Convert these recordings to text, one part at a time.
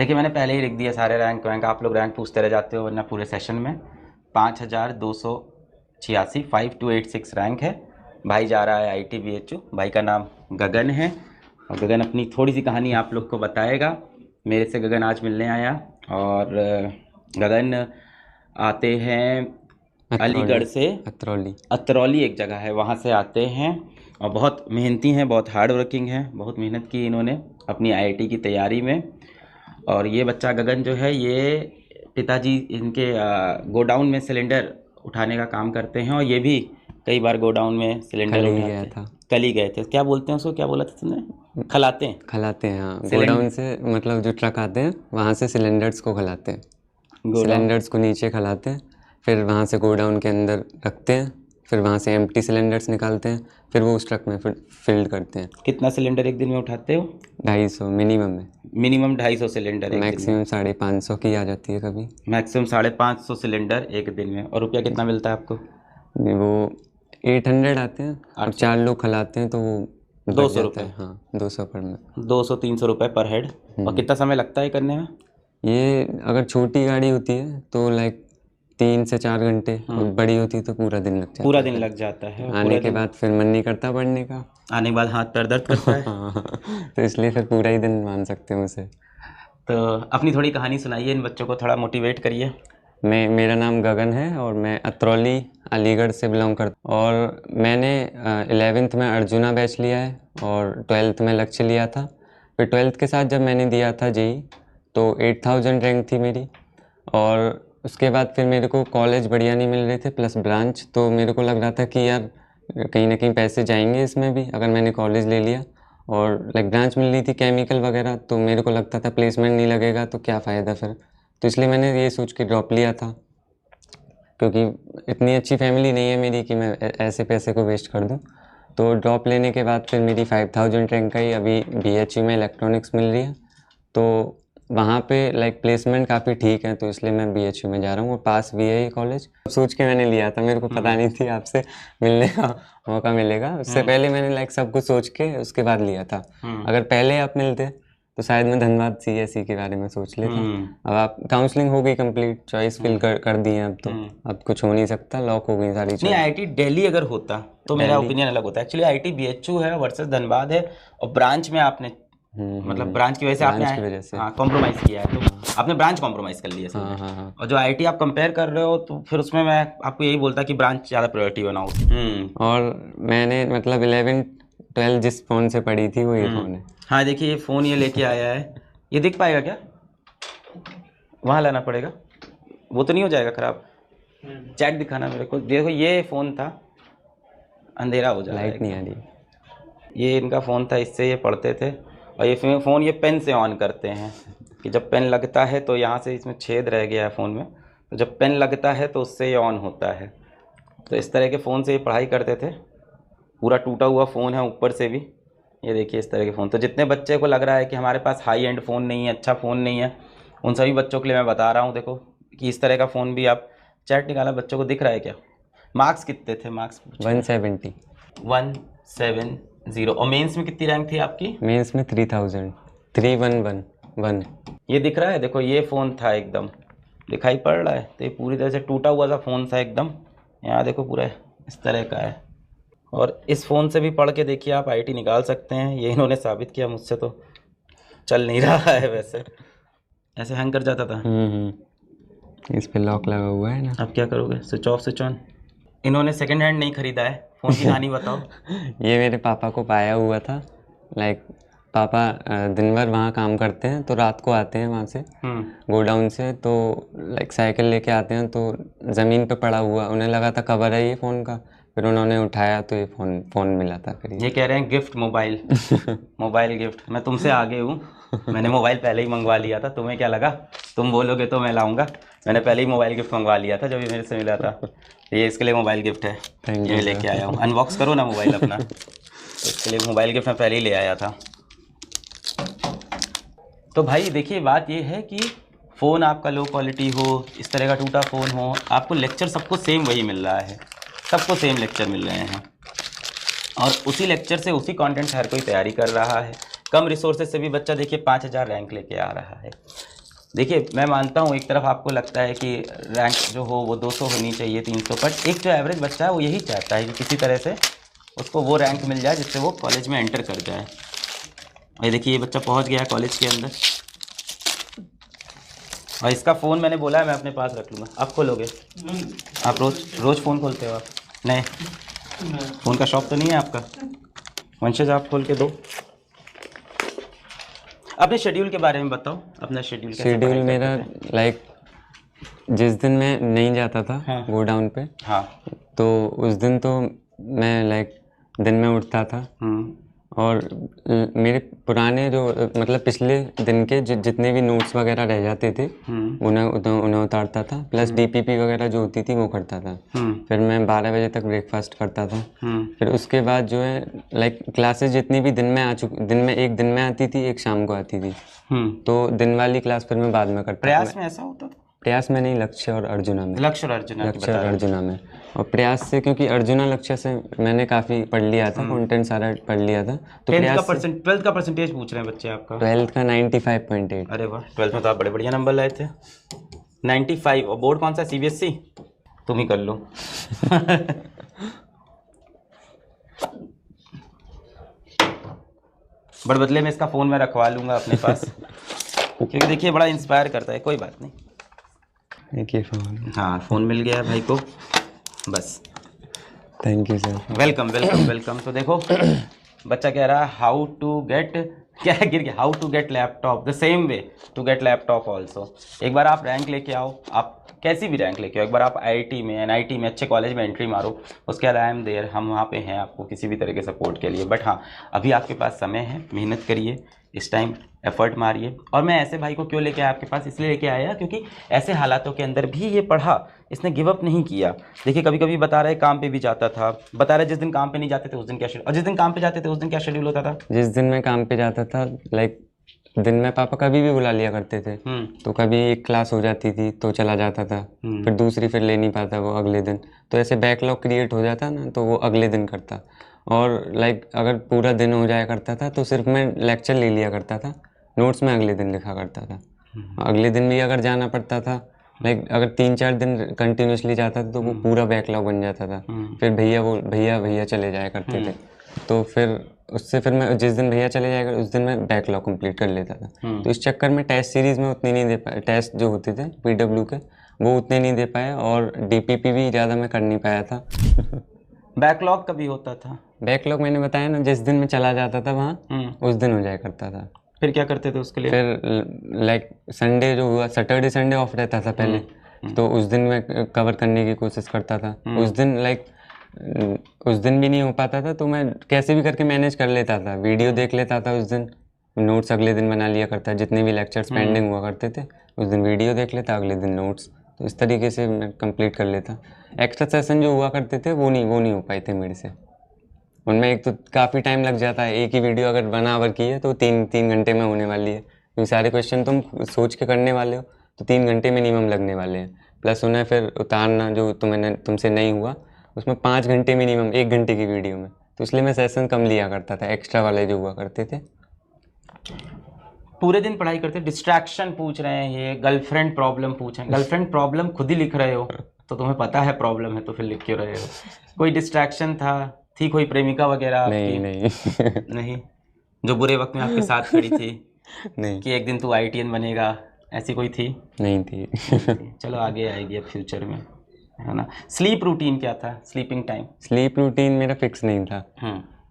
देखिए मैंने पहले ही लिख दिया सारे रैंक वैंक, आप लोग रैंक पूछते रह जाते हो वरना पूरे सेशन में। 5286 5286 रैंक है। भाई जा रहा है ITBHU। भाई का नाम गगन है और गगन अपनी थोड़ी सी कहानी आप लोग को बताएगा। मेरे से गगन आज मिलने आया और गगन आते हैं अलीगढ़ से। अतरौली एक जगह है, वहाँ से आते हैं और बहुत मेहनती हैं, बहुत हार्ड वर्किंग हैं। बहुत मेहनत की इन्होंने अपनी IIT की तैयारी में। और ये बच्चा गगन जो है ये पिताजी इनके गोडाउन में सिलेंडर उठाने का काम करते हैं और ये भी कई बार गोडाउन में सिलेंडर उठाते हैं। कल ही गए थे। क्या बोलते हैं उसको, क्या बोला था तुमने? खलाते हैं। खलाते हैं, हाँ। गोडाउन से मतलब जो ट्रक आते हैं वहाँ से सिलेंडर्स को खलाते हैं। सिलेंडर्स को नीचे खलाते हैं, फिर वहाँ से गोडाउन के अंदर रखते हैं, फिर वहाँ से एम्प्टी सिलेंडर्स निकालते हैं, फिर वो उस ट्रक में फिर फिल्ड करते हैं। कितना सिलेंडर एक दिन में उठाते हो? 250 मिनिमम है। मिनिमम 250 सिलेंडर एक मैक्सिमम 550 की आ जाती है कभी। मैक्सिमम 550 सिलेंडर एक दिन में। और रुपया कितना मिलता है आपको? वो 800 आते हैं और 4 लोग खिलाते हैं तो वो 200 रुपये। हाँ, 200 पर में 200-300 रुपये पर हेड। और कितना समय लगता है करने में? ये अगर छोटी गाड़ी होती है तो लाइक 3 से 4 घंटे, और बड़ी होती है तो पूरा दिन लग जाता है। पूरा दिन लग जाता है। आने के बाद फिर मन नहीं करता पढ़ने का। आने के बाद हाथ पैर दर्द करता है। तो इसलिए फिर पूरा ही दिन मान सकते हैं उसे। तो अपनी थोड़ी कहानी सुनाइए, इन बच्चों को थोड़ा मोटिवेट करिए। मेरा नाम गगन है और मैं अतरौली अलीगढ़ से बिलोंग करता हूँ। और मैंने 11th में अर्जुना बैच लिया है और 12th में लक्ष्य लिया था। फिर 12th के साथ जब मैंने दिया था JEE तो 8000 रैंक थी मेरी। और उसके बाद फिर मेरे को कॉलेज बढ़िया नहीं मिल रहे थे प्लस ब्रांच, तो मेरे को लग रहा था कि यार कहीं ना कहीं पैसे जाएंगे इसमें भी अगर मैंने कॉलेज ले लिया। और लाइक ब्रांच मिल रही थी केमिकल वगैरह, तो मेरे को लगता था प्लेसमेंट नहीं लगेगा तो क्या फ़ायदा फिर। तो इसलिए मैंने ये सोच के ड्रॉप लिया था, क्योंकि इतनी अच्छी फैमिली नहीं है मेरी कि मैं ऐसे पैसे को वेस्ट कर दूं। तो ड्रॉप लेने के बाद फिर मेरी 5000 रैंक आई। अभी BHU में इलेक्ट्रॉनिक्स मिल रही है, तो वहाँ पे लाइक प्लेसमेंट काफ़ी ठीक है, तो इसलिए मैं BHU में जा रहा हूँ और पास भी है ये कॉलेज। सोच के मैंने लिया था, मेरे को पता नहीं थी आपसे मिलने का मौका मिलेगा। उससे पहले मैंने लाइक सब कुछ सोच के उसके बाद लिया था। अगर पहले आप मिलते तो शायद मैं धनबाद CSE के बारे में सोच लेता। अब आप काउंसलिंग हो गई कंप्लीट, चॉइस फिल कर दी है अब, तो अब कुछ हो नहीं सकता, लॉक हो गई सारी चीज़ें। नहीं, IIT दिल्ली अगर होता तो मेरा ओपिनियन अलग होता है। एक्चुअली IIT BHU है वर्सेस धनबाद है और ब्रांच में आपने मतलब ब्रांच की वजह से आपने कॉम्प्रोमाइज़ किया है, तो आपने ब्रांच कॉम्प्रोमाइज़ कर लिया। हाँ। और जो IIT आप कंपेयर कर रहे हो तो फिर उसमें मैं आपको यही बोलता कि ब्रांच ज़्यादा प्रायोरिटी बनाओ। और मैंने मतलब 11-12 जिस फ़ोन से पढ़ी थी वो ये फ़ोन है। हाँ देखिए ये फ़ोन ये लेके आया है, ये दिख पाएगा क्या? वहाँ लाना पड़ेगा, वो तो नहीं हो जाएगा ख़राब? चैट दिखाना मेरे को। देखो ये फ़ोन था, अंधेरा हो जा रहा है, लाइट नहीं आ रही। ये इनका फ़ोन था, इससे ये पढ़ते थे। और ये फ़ोन ये पेन से ऑन करते हैं कि जब पेन लगता है तो यहाँ से इसमें छेद रह गया है फ़ोन में, तो जब पेन लगता है तो उससे ये ऑन होता है। तो इस तरह के फ़ोन से ये पढ़ाई करते थे। पूरा टूटा हुआ फ़ोन है ऊपर से भी, ये देखिए इस तरह के फ़ोन। तो जितने बच्चे को लग रहा है कि हमारे पास हाई एंड फ़ोन नहीं है, अच्छा फ़ोन नहीं है, उन सभी बच्चों के लिए मैं बता रहा हूँ देखो कि इस तरह का फ़ोन भी आप। चैट निकाला, बच्चों को दिख रहा है क्या? मार्क्स कितने थे? मार्क्स 170। 170। और मेंस में कितनी रैंक थी आपकी? मेंस में 3000, 3111। ये दिख रहा है देखो, ये फ़ोन था एकदम, दिखाई पड़ रहा है? तो ये पूरी तरह से टूटा हुआ सा फ़ोन था एकदम। यहाँ देखो पूरा इस तरह का है। और इस फ़ोन से भी पढ़ के देखिए आप IIT निकाल सकते हैं, ये इन्होंने साबित किया। मुझसे तो चल नहीं रहा है वैसे, ऐसे हैंग कर जाता था। इस पे लॉक लगा हुआ है ना। अब क्या करोगे? Switch off switch on. इन्होंने सेकंड हैंड नहीं खरीदा है फ़ोन की कहानी बताओ। ये मेरे पापा को पाया हुआ था। लाइक पापा दिन भर वहाँ काम करते हैं तो रात को आते हैं वहाँ से गोडाउन से, तो लाइक साइकिल लेके आते हैं तो ज़मीन पे पड़ा हुआ, उन्हें लगा था कवर है ये फ़ोन का, फिर उन्होंने उठाया तो ये फ़ोन मिला था। फिर ये कह रहे हैं गिफ्ट मोबाइल। Mobile gift. मैं तुमसे आगे हूँ, मैंने मोबाइल पहले ही मंगवा लिया था। तुम्हें क्या लगा तुम बोलोगे तो मैं लाऊंगा? मैंने पहले ही मोबाइल गिफ्ट मंगवा लिया था जब ये मेरे से मिला था। ये इसके लिए मोबाइल गिफ्ट है, ये लेके आया हूँ। अनबॉक्स करो ना मोबाइल अपना। तो इसके लिए मोबाइल गिफ्ट मैं पहले ही ले आया था। तो भाई देखिए बात ये है कि फ़ोन आपका लो क्वालिटी हो, इस तरह का टूटा फ़ोन हो, आपको लेक्चर सबको सेम वही मिल रहा है, सबको सेम लेक्चर मिल रहे हैं और उसी लेक्चर से उसी कंटेंट हर कोई तैयारी कर रहा है। कम रिसोर्सेज से भी बच्चा देखिए 5000 रैंक लेके आ रहा है। देखिए मैं मानता हूँ एक तरफ आपको लगता है कि रैंक जो हो वो 200 होनी चाहिए, 300, बट एक जो एवरेज बच्चा है वो यही चाहता है कि किसी तरह से उसको वो रैंक मिल जाए जिससे वो कॉलेज में एंटर कर जाए। ये देखिए ये बच्चा पहुँच गया कॉलेज के अंदर, और इसका फ़ोन मैंने बोला है मैं अपने पास रख लूँगा। आप खोलोगे? आप रोज़ फ़ोन खोलते हो आप? नहीं, फ़ोन का शौक तो नहीं है आपका? वंशज आप खोल के दो। अपने शेड्यूल के बारे में बताओ, अपना शेड्यूल कैसे शेड्यूल पढ़ाई मेरा करते थे? लाइक जिस दिन मैं नहीं जाता था हाँ। गोडाउन पे, हाँ। तो उस दिन तो मैं लाइक दिन में उठता था और मेरे पुराने जो मतलब पिछले दिन के जितने भी नोट्स वगैरह रह जाते थे उन्हें उतारता था, प्लस डीपीपी वगैरह जो होती थी वो करता था। फिर मैं 12 बजे तक ब्रेकफास्ट करता था। फिर उसके बाद जो है लाइक क्लासेस जितनी भी दिन में एक दिन में आती थी, एक शाम को आती थी, तो दिन वाली क्लास फिर मैं बाद में करता था। प्रयास में ऐसा होता था? प्रयास में नहीं, लक्ष्य और अर्जुना में। लक्ष्य और अर्जुना की लक्ष्य बता और रहे थे। अर्जुना में, और प्रयास से क्योंकि अर्जुना लक्ष्य से मैंने काफ़ी पढ़ लिया था, कंटेंट सारा पढ़ लिया था, तो 12th का परसेंटेज पूछ रहे हैं बच्चे आपका? 12th का 95.8। अरे वाह, 12th में तो आप बड़े बढ़िया नंबर लाए थे, 95। और बोर्ड कौन सा, सीबीएसई? तुम ही कर लो। बट बदले में इसका फ़ोन मैं रखवा लूँगा अपने पास, क्योंकि देखिए बड़ा इंस्पायर करता है। कोई बात नहीं, एक ही फ़ोन। हाँ फ़ोन मिल गया भाई को, बस। Thank you sir. Welcome welcome welcome. तो देखो बच्चा कह रहा है हाउ टू गेट, क्या गिर गया, how to get laptop the same way to get laptop also. एक बार आप रैंक लेके आओ, आप कैसी भी रैंक लेके आओ, एक बार आप आईआईटी में, एनआईटी में, अच्छे कॉलेज में एंट्री मारो, उसके बाद आई एम देयर, हम वहाँ पे हैं आपको किसी भी तरह के सपोर्ट के लिए। बट हाँ, अभी आपके पास समय है, मेहनत करिए, इस टाइम एफर्ट मारिए। और मैं ऐसे भाई को क्यों लेके आया आपके पास, इसलिए लेके आया क्योंकि ऐसे हालातों के अंदर भी ये पढ़ा, इसने गिव अप नहीं किया। देखिए कभी कभी बता रहे काम पे भी जाता था, बता रहे जिस दिन काम पे नहीं जाते थे उस दिन क्या शेड्यूल, और जिस दिन काम पे जाते थे उस दिन क्या शेड्यूल होता था? जिस दिन मैं काम पे जाता था लाइक दिन में पापा कभी भी बुला लिया करते थे, तो कभी एक क्लास हो जाती थी तो चला जाता था, फिर दूसरी फिर ले नहीं पाता वो अगले दिन, तो ऐसे बैकलॉग क्रिएट हो जाता ना, तो वो अगले दिन करता। और लाइक अगर पूरा दिन हो जाया करता था तो सिर्फ मैं लेक्चर ले लिया करता था, नोट्स में अगले दिन लिखा करता था। अगले दिन भी अगर जाना पड़ता था, लाइक अगर 3-4 दिन कंटिन्यूसली जाता था तो वो पूरा बैकलॉग बन जाता था। फिर भैया चले जाया करते थे, तो फिर उससे फिर मैं जिस दिन भैया चले जाएगा उस दिन मैं बैकलॉग कंप्लीट कर लेता था। तो इस चक्कर में टेस्ट सीरीज़ में उतने नहीं दे पाया, टेस्ट जो होते थे पीडब्ल्यू के वो उतने नहीं दे पाया, और डीपीपी भी ज़्यादा मैं कर नहीं पाया था। बैकलॉग कभी होता था? बैकलॉग मैंने बताया ना, जिस दिन मैं चला जाता था वहाँ उस दिन हो जाया करता था। फिर क्या करते थे उसके लिए? फिर लाइक संडे जो हुआ, सैटरडे संडे ऑफ रहता था पहले, तो उस दिन मैं कवर करने की कोशिश करता था। उस दिन लाइक उस दिन भी नहीं हो पाता था तो मैं कैसे भी करके मैनेज कर लेता था, वीडियो देख लेता था उस दिन, नोट्स अगले दिन बना लिया करता, जितने भी लेक्चर्स पेंडिंग हुआ करते थे उस दिन वीडियो देख लेता, अगले दिन नोट्स, तो इस तरीके से मैं कंप्लीट कर लेता। एक्स्ट्रा सेशन जो हुआ करते थे वो नहीं हो पाए थे मेरे से, उनमें एक तो काफ़ी टाइम लग जाता है, एक ही वीडियो अगर बनावर की है तो 3 घंटे में होने वाली है, क्योंकि सारे क्वेश्चन तुम सोच के करने वाले हो तो 3 घंटे मिनिमम लगने वाले हैं, प्लस उन्हें फिर उतारना जो तुमसे नहीं हुआ उसमें 5 घंटे मिनिमम 1 घंटे की वीडियो में, तो इसलिए मैं सेशन कम लिया करता था, एक्स्ट्रा वाले जो हुआ करते थे। पूरे दिन पढ़ाई करते, डिस्ट्रैक्शन पूछ रहे हैं, ये गर्लफ्रेंड प्रॉब्लम पूछ रहे हैं। गर्लफ्रेंड प्रॉब्लम खुद ही लिख रहे हो तो तुम्हें पता है प्रॉब्लम है तो फिर लिख क्यों रहे हो? कोई डिस्ट्रैक्शन थी कोई प्रेमिका वगैरह आपकी? नहीं। नहीं, जो बुरे वक्त में आपके साथ खड़ी थी नहीं कि एक दिन तू आईटीएन बनेगा, ऐसी कोई थी? नहीं थी। चलो आगे आएगी अब फ्यूचर में, है ना। स्लीप रूटीन क्या था, स्लीपिंग टाइम? स्लीप रूटीन मेरा फिक्स नहीं था,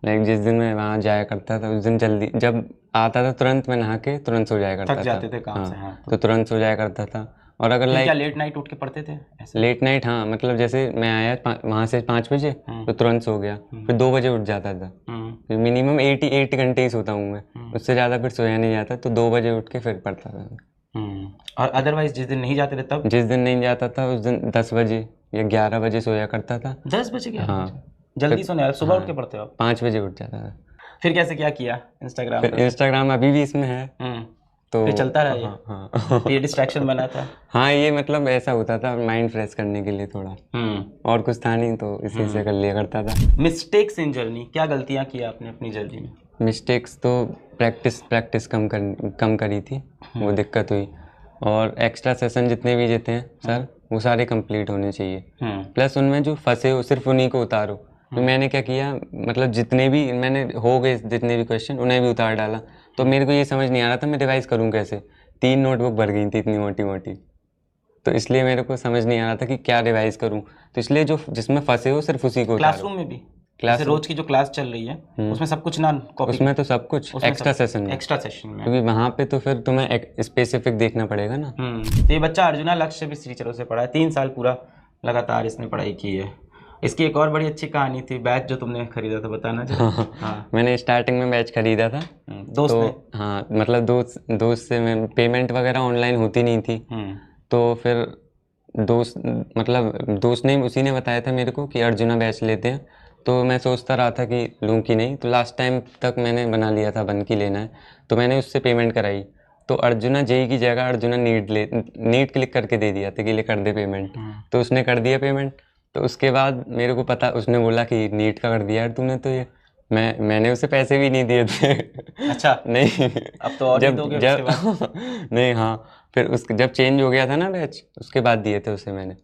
लाइक जिस दिन मैं वहाँ जाया करता था उस दिन जल्दी जब आता था तुरंत मैं नहा के तुरंत सो जाया करता था। थक जाते थे काम से? हाँ, तो तुरंत सो जाया करता था। और अगर क्या लेट नाइट उठ के पढ़ते थे ऐसे? लेट नाइट, हाँ, मतलब जैसे मैं आया वहाँ से 5 बजे तो तुरंत सो गया, फिर 2 बजे उठ जाता था, फिर मिनिमम 8 घंटे ही सोता हूँ मैं, उससे ज़्यादा फिर सोया नहीं जाता, तो 2 बजे उठ के फिर पढ़ता था। और अदरवाइज जिस दिन नहीं जाते थे तब? जिस दिन नहीं जाता था उस दिन 10 बजे या 11 बजे सोया करता था। 10 बजे? क्या? हाँ, जल्दी सोने, सुबह उठ के पढ़ते हो? 5 बजे उठ जाता था। फिर कैसे क्या किया इंस्टाग्राम पे? इंस्टाग्राम अभी भी इसमें है, तो फिर चलता रहा ये? हाँ। ये डिस्ट्रैक्शन बना था? हाँ, ये मतलब ऐसा होता था माइंड फ्रेश करने के लिए थोड़ा, और कुछ था नहीं तो इसी से कर लिया करता था। मिस्टेक्स इन जर्नी, क्या गलतियाँ की आपने अपनी जर्नी में? मिस्टेक्स तो प्रैक्टिस कम करी थी, वो दिक्कत हुई। और एक्स्ट्रा सेशन जितने भी देते हैं सर वो सारे कंप्लीट होने चाहिए। प्लस उनमें जो फंसे हो सिर्फ उन्हीं को उतारो। तो मैंने क्या किया, मतलब जितने भी मैंने हो गए जितने भी क्वेश्चन उन्हें भी उतार डाला। तो मेरे को ये समझ नहीं आ रहा था मैं रिवाइज़ करूँ कैसे। 3 नोटबुक भर गई थी इतनी मोटी मोटी, तो इसलिए मेरे को समझ नहीं आ रहा था कि क्या रिवाइज़ करूँ। तो इसलिए जो जिसमें फंसे हो सिर्फ उसी को उतारो। क्लासरूम में भी क्लास रोज की जो क्लास चल रही है उसमें सब कुछ ना कॉपी, उसमें तो सब कुछ एक्स्ट्रा सेशन में, एक्स्ट्रा सेशन में, क्योंकि वहाँ पे तो फिर तुम्हें स्पेसिफिक देखना पड़ेगा ना। तो ये बच्चा अर्जुना लक्ष्य भी टीचरों से पढ़ा है, 3 साल पूरा लगातार इसने पढ़ाई की है। इसकी एक और बड़ी अच्छी कहानी थी, बैच जो तुमने खरीदा था, बताना जरा। हाँ, मैंने स्टार्टिंग में बैच खरीदा था दोस्त ने। हाँ, मतलब दोस्त से मैं पेमेंट वगैरह ऑनलाइन होती नहीं थी। तो फिर दोस्त ने उसी ने बताया था मेरे को कि अर्जुना बैच लेते हैं। तो मैं सोचता रहा था कि लूँ कि नहीं, तो लास्ट टाइम तक मैंने बना लिया था बन की लेना है, तो मैंने उससे पेमेंट कराई। तो अर्जुना जेई की जगह अर्जुना नीट क्लिक करके दे दिया था कि ले कर दे पेमेंट। तो उसने कर दिया पेमेंट। तो उसके बाद मेरे को पता, उसने बोला कि नीट का कर दिया यार तूने, तो ये मैंने उसे पैसे भी नहीं दिए थे। अच्छा, नहीं, अब तो और जब नहीं, हाँ, फिर जब चेंज हो गया था ना बैच, उसके बाद दिए थे उसे मैंने।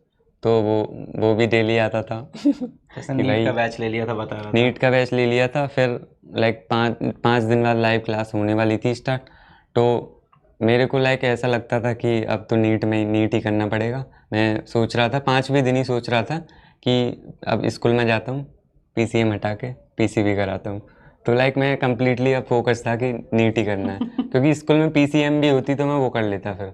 तो वो भी डेली आता था। नीट का बैच ले लिया था, बता रहा था। नीट का बैच ले लिया था, फिर लाइक 5 दिन बाद लाइव क्लास होने वाली थी स्टार्ट। तो मेरे को लाइक ऐसा लगता था कि अब तो नीट ही करना पड़ेगा। मैं सोच रहा था 5वें दिन ही सोच रहा था कि अब स्कूल में जाता हूँ, पीसीएम हटा के पीसीबी कराता हूँ। तो लाइक मैं कम्प्लीटली अब फोकस था कि नीट ही करना है। क्योंकि स्कूल में पीसीएम भी होती तो मैं वो कर लेता फिर।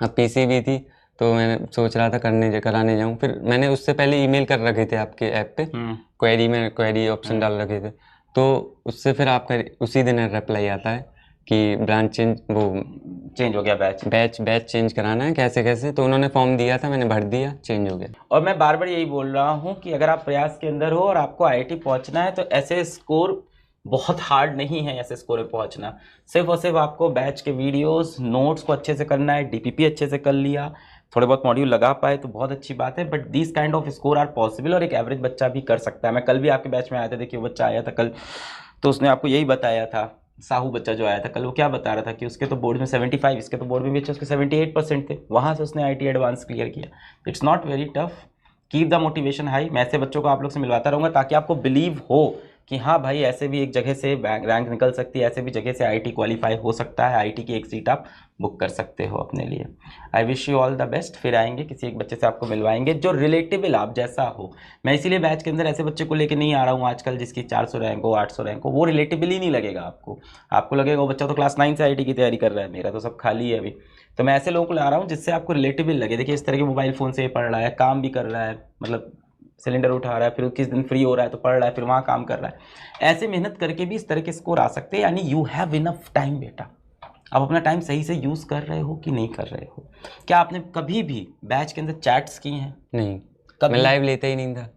अब पीसीबी थी तो मैं सोच रहा था कराने जाऊँ। फिर मैंने उससे पहले ईमेल कर रखे थे आपके ऐप पे, क्वेरी ऑप्शन डाल रखे थे। तो उससे फिर आपका उसी दिन रिप्लाई आता है कि ब्रांच चेंज हो गया, बैच चेंज कराना है कैसे कैसे। तो उन्होंने फॉर्म दिया था, मैंने भर दिया, चेंज हो गया। और मैं बार बार यही बोल रहा हूँ कि अगर आप प्रयास के अंदर हो और आपको आईआईटी पहुँचना है तो ऐसे स्कोर बहुत हार्ड नहीं है, ऐसे स्कोर पे पहुँचना। सिर्फ और सिर्फ आपको बैच के वीडियोस नोट्स को अच्छे से करना है, डीपीपी अच्छे से कर लिया, थोड़े बहुत मॉड्यूल लगा पाए तो बहुत अच्छी बात है। But this kind of score are possible और एक एवरेज बच्चा भी कर सकता है। मैं कल भी आपके बैच में आया था, देखिए वो बच्चा आया था कल, तो उसने आपको यही बताया था, साहू बच्चा जो आया था कल, वो क्या बता रहा था कि उसके तो बोर्ड में 75, इसके तो बोर्ड में भी अच्छे उसके 78% थे, वहाँ से उसने आईटी एडवांस क्लियर किया। It's not very tough, keep the motivation high. मैं ऐसे बच्चों को आप लोग से मिलवाता रहूँगा ताकि आपको बिलीव हो कि हाँ भाई ऐसे भी एक जगह से रैंक निकल सकती है, ऐसे भी जगह से आईटी क्वालिफाई हो सकता है, आईटी की एक सीट आप बुक कर सकते हो अपने लिए। I wish you all the best. फिर आएंगे किसी एक बच्चे से आपको मिलवाएंगे जो रिलेटेबल आप जैसा हो। मैं इसीलिए बैच के अंदर ऐसे बच्चे को लेकर नहीं आ रहा हूँ आजकल जिसकी 400 रैंक हो, 800 रैंक हो, वो रिलेटेबल ही नहीं लगेगा आपको लगेगा वो बच्चा तो क्लास 9 से आईटी की तैयारी कर रहा है, मेरा तो सब खाली है अभी। तो मैं ऐसे लोगों को ला रहा हूँ जिससे आपको रिलेटेबल लगे। देखिए इस तरह के मोबाइल फ़ोन से पढ़ रहा है, काम भी कर रहा है, मतलब सिलेंडर उठा रहा है, फिर किस दिन फ्री हो रहा है तो पढ़ रहा है, फिर वहाँ काम कर रहा है। ऐसे मेहनत करके भी इस तरह के स्कोर आ सकते हैं। यानी यू हैव इनफ टाइम बेटा। आप अपना टाइम सही से यूज़ कर रहे हो कि नहीं कर रहे हो? क्या आपने कभी भी बैच के अंदर चैट्स की हैं? नहीं, कभी मैं लाइव लेता ही नहीं था।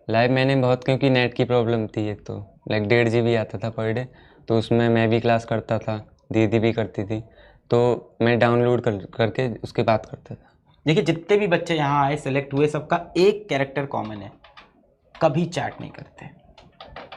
लाइव मैंने बहुत, क्योंकि नेट की प्रॉब्लम थी एक तो, लाइक 1.5 GB आता था पर डे, तो उसमें मैं भी क्लास करता था, दीदी भी करती थी, तो मैं डाउनलोड करके उसके बाद करता था। देखिए जितने भी बच्चे यहाँ आए सेलेक्ट हुए, सबका एक कैरेक्टर कॉमन है, कभी चैट नहीं करते,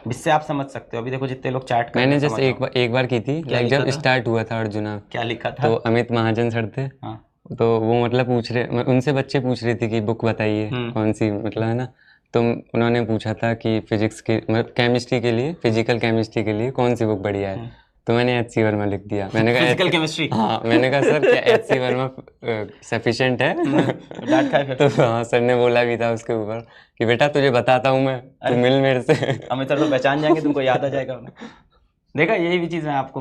जिससे आप समझ सकते हो। अभी देखो जितने लोग चैट करते हैं, मैंने जस्ट एक बार की थी, लाइक जब स्टार्ट हुआ था अर्जुना। क्या लिखा था? तो अमित महाजन सर थे। हाँ। तो वो मतलब पूछ रहे, उनसे बच्चे पूछ रहे थे कि बुक बताइए कौन सी, मतलब है ना। तो उन्होंने पूछा था कि फिजिक्स की, मतलब केमिस्ट्री के लिए, फिजिकल केमिस्ट्री के लिए कौन सी बुक बढ़िया है। तो मैंने एच.सी. वर्मा लिख दिया। मैंने कहा फिजिकल केमिस्ट्री? हाँ, मैंने कहा सर क्या एच.सी. वर्मा सफिशिएंट है? डांट खाए फिर? तो हाँ, सर ने बोला भी था उसके ऊपर कि बेटा तुझे बताता हूँ मैं, तू मिल मेरे से। अमित सर तो पहचान जाएंगे, तुमको याद आ जाएगा। देखा, यही भी चीज़ मैं आपको